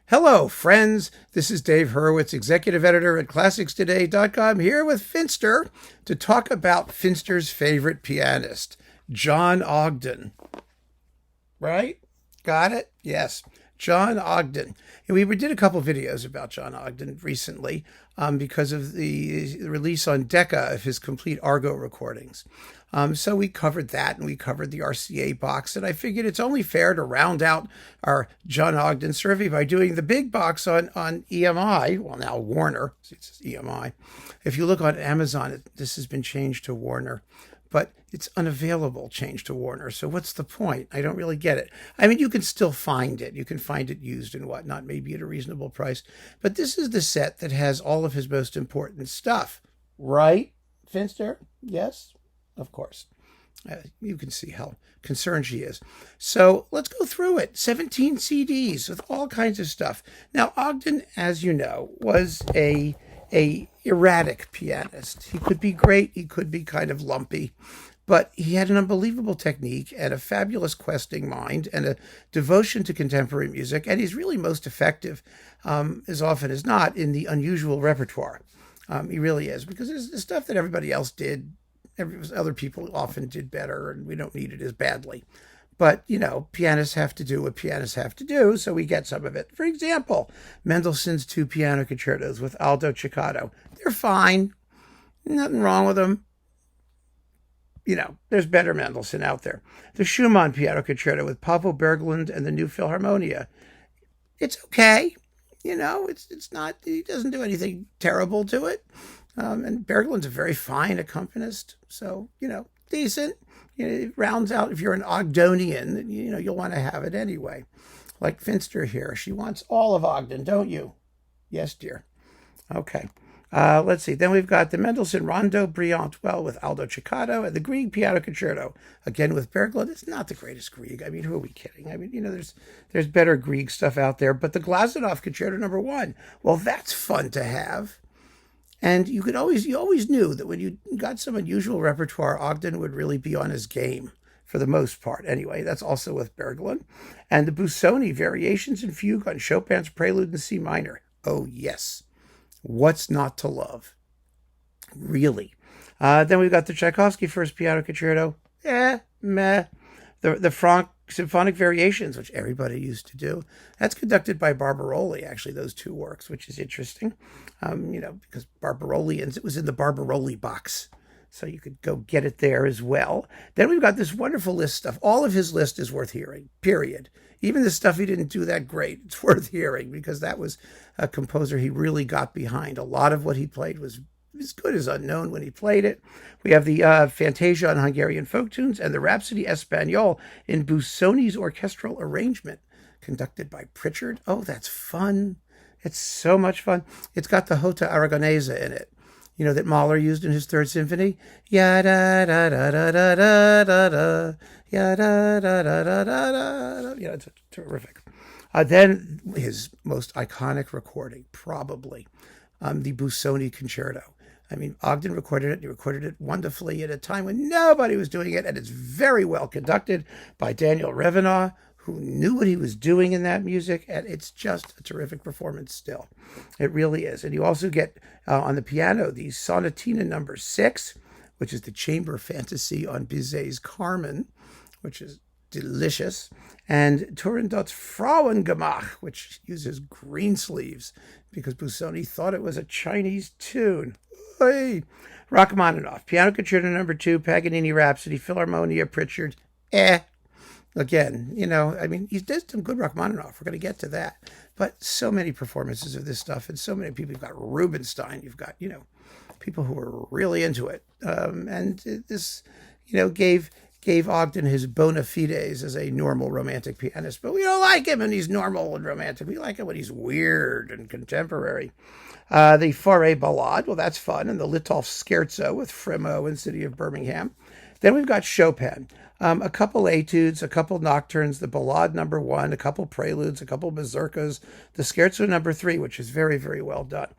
Hello, friends. This is Dave Hurwitz, executive editor at ClassicsToday.com, here with Finster to talk about Finster's favorite pianist, John Ogdon. Right? Got it? Yes. John Ogdon. And we did a couple videos about John Ogdon recently because of the release on Decca of his complete Argo recordings. So we covered that, and we covered the RCA box, and I figured it's only fair to round out our John Ogdon survey by doing the big box on EMI, well, now Warner, it's EMI. If you look on Amazon, this has been changed to Warner, but it's unavailable changed to Warner. So what's the point? I don't really get it. I mean, you can still find it. You can find it used and whatnot, maybe at a reasonable price. But this is the set that has all of his most important stuff. Right, Finster? Yes, of course. You can see how concerned she is. So let's go through it. 17 CDs with all kinds of stuff. Now, Ogdon, as you know, was a erratic pianist. He could be great. He could be kind of lumpy. But he had an unbelievable technique and a fabulous questing mind and a devotion to contemporary music. And he's really most effective, as often as not, in the unusual repertoire. He really is, because there's the stuff that everybody else did. Other people often did better, and we don't need it as badly. But, you know, pianists have to do what pianists have to do, so we get some of it. For example, Mendelssohn's 2 piano concertos with Aldo Ciccato. They're fine. Nothing wrong with them. You know, there's better Mendelssohn out there. The Schumann piano concerto with Pavel Berglund and the New Philharmonia. It's okay. You know, it's not, he doesn't do anything terrible to it. And Berglund's a very fine accompanist. So, you know, decent. You know, it rounds out, if you're an Ogdonian, you know, you'll want to have it anyway. Like Finster here. She wants all of Ogdon, don't you? Yes, dear. Okay. Let's see. Then we've got the Mendelssohn Rondo Brillant Well with Aldo Ciccato and the Grieg Piano Concerto, again with Berglund. It's not the greatest Grieg. I mean, who are we kidding? I mean, you know, there's better Grieg stuff out there. But the Glazunov Concerto No. 1, well, that's fun to have. And you always knew that when you got some unusual repertoire, Ogdon would really be on his game for the most part. Anyway, that's also with Berglund. And the Busoni Variations in Fugue on Chopin's Prelude in C minor. Oh, yes. What's not to love? Really. Then we've got the Tchaikovsky First Piano Concerto. Meh. The Franck Symphonic Variations, which everybody used to do. That's conducted by Barbaroli, actually, those two works, which is interesting. You know, because Barbarolians, it was in the Barbaroli box. So you could go get it there as well. Then we've got this wonderful Liszt stuff. All of his list is worth hearing, period. Even the stuff he didn't do that great, it's worth hearing, because that was a composer he really got behind. A lot of what he played was as good as unknown when he played it. We have the Fantasia on Hungarian folk tunes and the Rhapsody Espagnole in Busoni's orchestral arrangement, conducted by Pritchard. Oh, that's fun. It's so much fun. It's got the Jota Aragonesa in it, you know, that Mahler used in his Third Symphony. Ya-da-da-da-da-da-da-da. Ya-da-da-da-da-da-da. Yeah, it's terrific. Then his most iconic recording, probably, the Busoni Concerto. I mean, Ogdon recorded it. He recorded it wonderfully at a time when nobody was doing it, and it's very well conducted by Daniel Revenant, who knew what he was doing in that music, and it's just a terrific performance still. It really is. And you also get, on the piano, the Sonatina No. 6, which is the chamber fantasy on Bizet's Carmen, which is delicious, and Turandot's Frauengemach, which uses green sleeves, because Busoni thought it was a Chinese tune. Hey. Rachmaninoff, Piano Concerto No. 2, Paganini Rhapsody, Philharmonia, Pritchard. Again, you know, I mean, he does some good Rachmaninoff. We're going to get to that. But so many performances of this stuff, and so many people. You've got Rubinstein. You've got, you know, people who are really into it. And this, you know, gave Ogdon his bona fides as a normal romantic pianist. But we don't like him when he's normal and romantic. We like him when he's weird and contemporary. The Fauré Ballade, well, that's fun. And the Litolf Scherzo with Fremo and City of Birmingham. Then we've got Chopin. A couple etudes, a couple nocturnes, the Ballade No. 1, a couple preludes, a couple mazurkas, the Scherzo No. 3, which is very, very well done.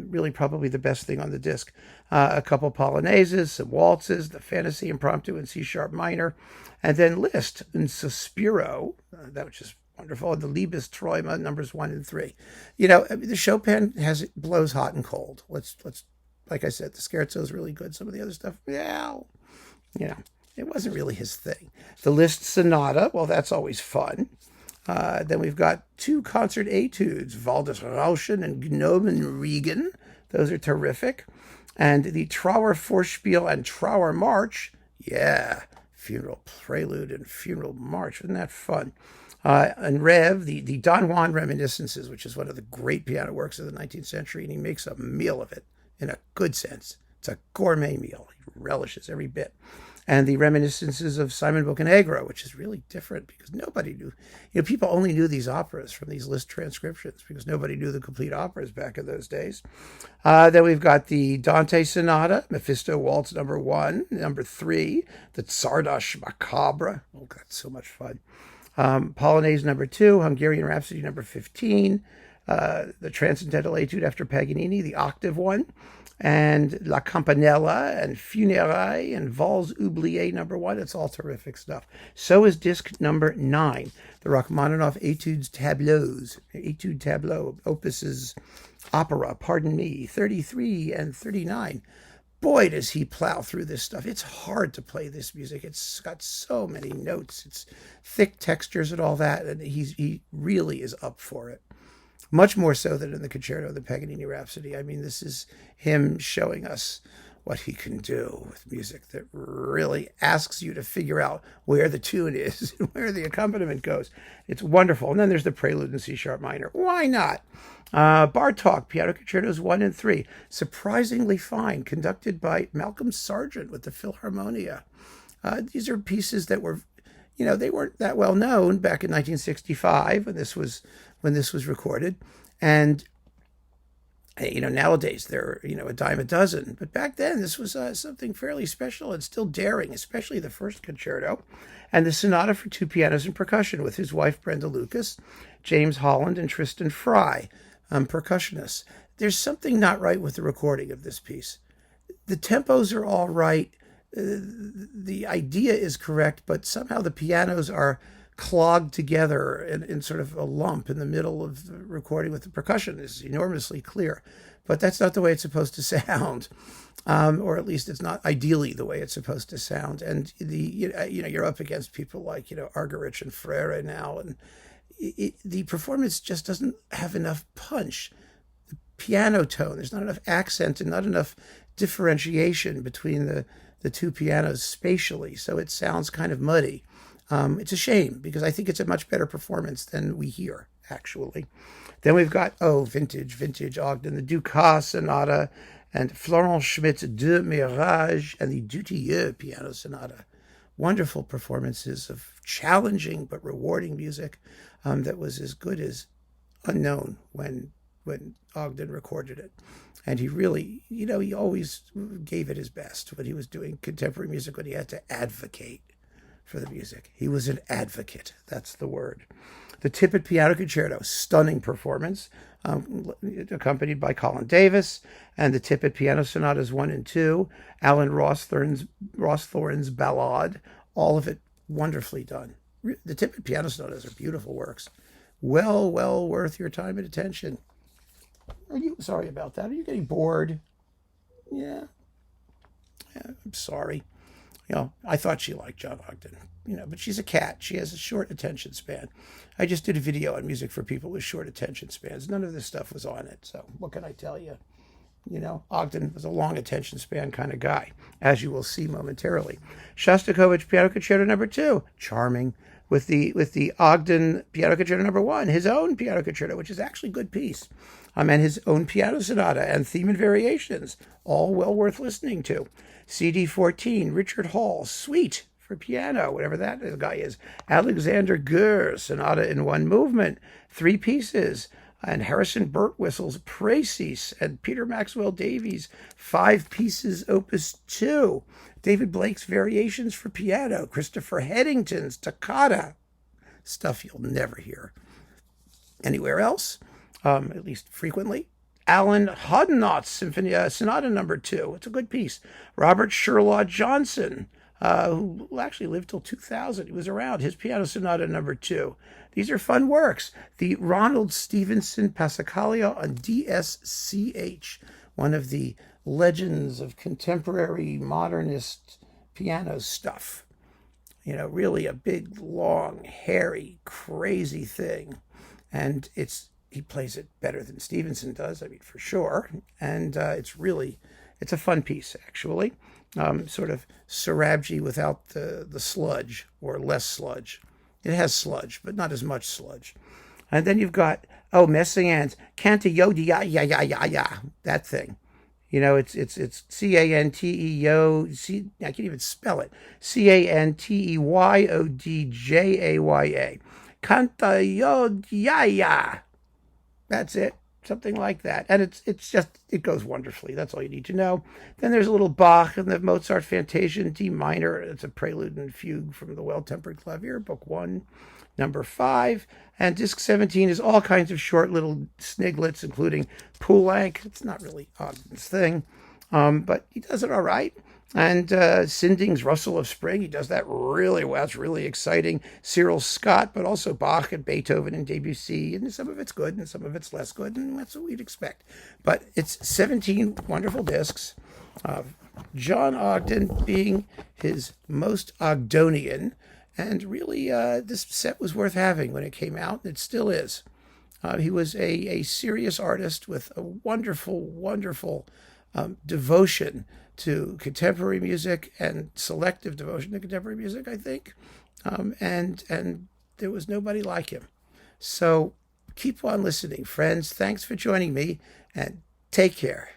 Really probably the best thing on the disc. A couple polonaises, some waltzes, the Fantasy Impromptu in C-sharp minor, and then Liszt and Sospiro, that which is wonderful. And the Liebesträume, numbers 1 and 3. You know, the Chopin blows hot and cold. Let's like I said, the scherzo is really good. Some of the other stuff, yeah, you know, it wasn't really his thing. The Liszt Sonata, well, that's always fun. Then we've got 2 concert etudes, Waldesrauschen and Gnomenregen. Those are terrific. And the Trauer Vorspiel and Trauer March, yeah, Funeral Prelude and Funeral March. Isn't that fun? And Rev, the Don Juan Reminiscences, which is one of the great piano works of the 19th century, and he makes a meal of it in a good sense. It's a gourmet meal. He relishes every bit. And the Reminiscences of Simon Boccanegra, which is really different because nobody knew. You know, people only knew these operas from these Liszt transcriptions because nobody knew the complete operas back in those days. Then we've got the Dante Sonata, Mephisto Waltz number 1, number 3, the Czardas Macabre. Oh, that's so much fun. Polonaise number 2, Hungarian Rhapsody number 15, the Transcendental Etude after Paganini, the octave one, and La Campanella and Funérailles and Valse Oubliée number 1. It's all terrific stuff. So is disc number 9, the Rachmaninoff Etudes Tableaux, Etude Tableau, Opuses Opera, 33 and 39. Boy, does he plow through this stuff. It's hard to play this music. It's got so many notes. It's thick textures and all that, and he really is up for it. Much more so than in the concerto, the Paganini Rhapsody. I mean, this is him showing us what he can do with music that really asks you to figure out where the tune is and where the accompaniment goes. It's wonderful. And then there's the Prelude in C-sharp minor. Why not? Bartok, Piano Concertos 1 and 3. Surprisingly fine, conducted by Malcolm Sargent with the Philharmonia. These are pieces that were, you know, they weren't that well known back in 1965 when this was recorded. And, you know, nowadays they're, you know, a dime a dozen. But back then this was something fairly special and still daring, especially the first concerto. And the Sonata for 2 pianos and percussion with his wife Brenda Lucas, James Holland, and Tristan Fry, percussionists. There's something not right with the recording of this piece. The tempos are all right. The idea is correct, but somehow the pianos are clogged together in sort of a lump in the middle of the recording with the percussion. Is enormously clear, but that's not the way it's supposed to sound, or at least it's not ideally the way it's supposed to sound. And you're up against people like, you know, Argerich and Freire now, and the performance just doesn't have enough punch. The piano tone, there's not enough accent and not enough differentiation between the 2 pianos spatially, so it sounds kind of muddy. It's a shame because I think it's a much better performance than we hear, actually. Then we've got, vintage Ogdon, the Dukas Sonata, and Florent Schmidt's Deux Mirages, and the Dutilleux Piano Sonata. Wonderful performances of challenging but rewarding music that was as good as unknown when Ogdon recorded it. And he really, you know, he always gave it his best when he was doing contemporary music, when he had to advocate for the music. He was an advocate. That's the word. The Tippett Piano Concerto, stunning performance, accompanied by Colin Davis, and the Tippett Piano Sonatas 1 and 2, Alan Rawsthorne's Ballade, all of it wonderfully done. The Tippett Piano Sonatas are beautiful works. Well worth your time and attention. Sorry about that. Are you getting bored? Yeah, I'm sorry. You know, I thought she liked John Ogdon, you know, but she's a cat. She has a short attention span. I just did a video on music for people with short attention spans. None of this stuff was on it. So what can I tell you? You know, Ogdon was a long attention span kind of guy, as you will see momentarily. Shostakovich Piano Concerto number 2, charming, with the Ogdon Piano Concerto number 1, his own piano concerto, which is actually a good piece, and his own piano sonata and theme and variations, all well worth listening to. CD 14, Richard Hall, Suite for piano, whatever that guy is. Alexander Goer, Sonata in 1 movement, 3 pieces. And Harrison Birtwhistle's Précis, and Peter Maxwell Davies, 5 pieces, Opus 2. David Blake's Variations for piano. Christopher Headington's Toccata. Stuff you'll never hear anywhere else, at least frequently. Alan Hoddenot's Sonata number 2. It's a good piece. Robert Sherlaw Johnson, who actually lived till 2000. He was around. His Piano Sonata number 2. These are fun works. The Ronald Stevenson Passacaglia on DSCH, one of the legends of contemporary modernist piano stuff. You know, really a big, long, hairy, crazy thing. And he plays it better than Stevenson does, I mean, for sure. And it's a fun piece, actually. Sort of Sarabji without the sludge, or less sludge. It has sludge, but not as much sludge. And then you've got, Messiaen's Canta Yodi Ya Ya Ya Ya Ya, that thing. You know, it's Canteo, I can't even spell it. Canteyodyjaya. Canta Yodi Ya Ya. That's it. Something like that. And it goes wonderfully. That's all you need to know. Then there's a little Bach and the Mozart Fantasia in D minor. It's a prelude and fugue from the Well-Tempered Clavier, Book 1, number 5. And disc 17 is all kinds of short little sniglets, including Poulenc. It's not really Ogden's thing, but he does it all right. And Sinding's Rustle of Spring, he does that really well. It's really exciting. Cyril Scott, but also Bach and Beethoven and Debussy. And some of it's good and some of it's less good, and that's what we'd expect. But it's 17 wonderful discs. John Ogden being his most Ogdonian. And really, this set was worth having when it came out, and it still is. He was a serious artist with a wonderful, wonderful devotion to contemporary music and selective devotion to contemporary music, I think. And there was nobody like him. So keep on listening, friends. Thanks for joining me, and take care.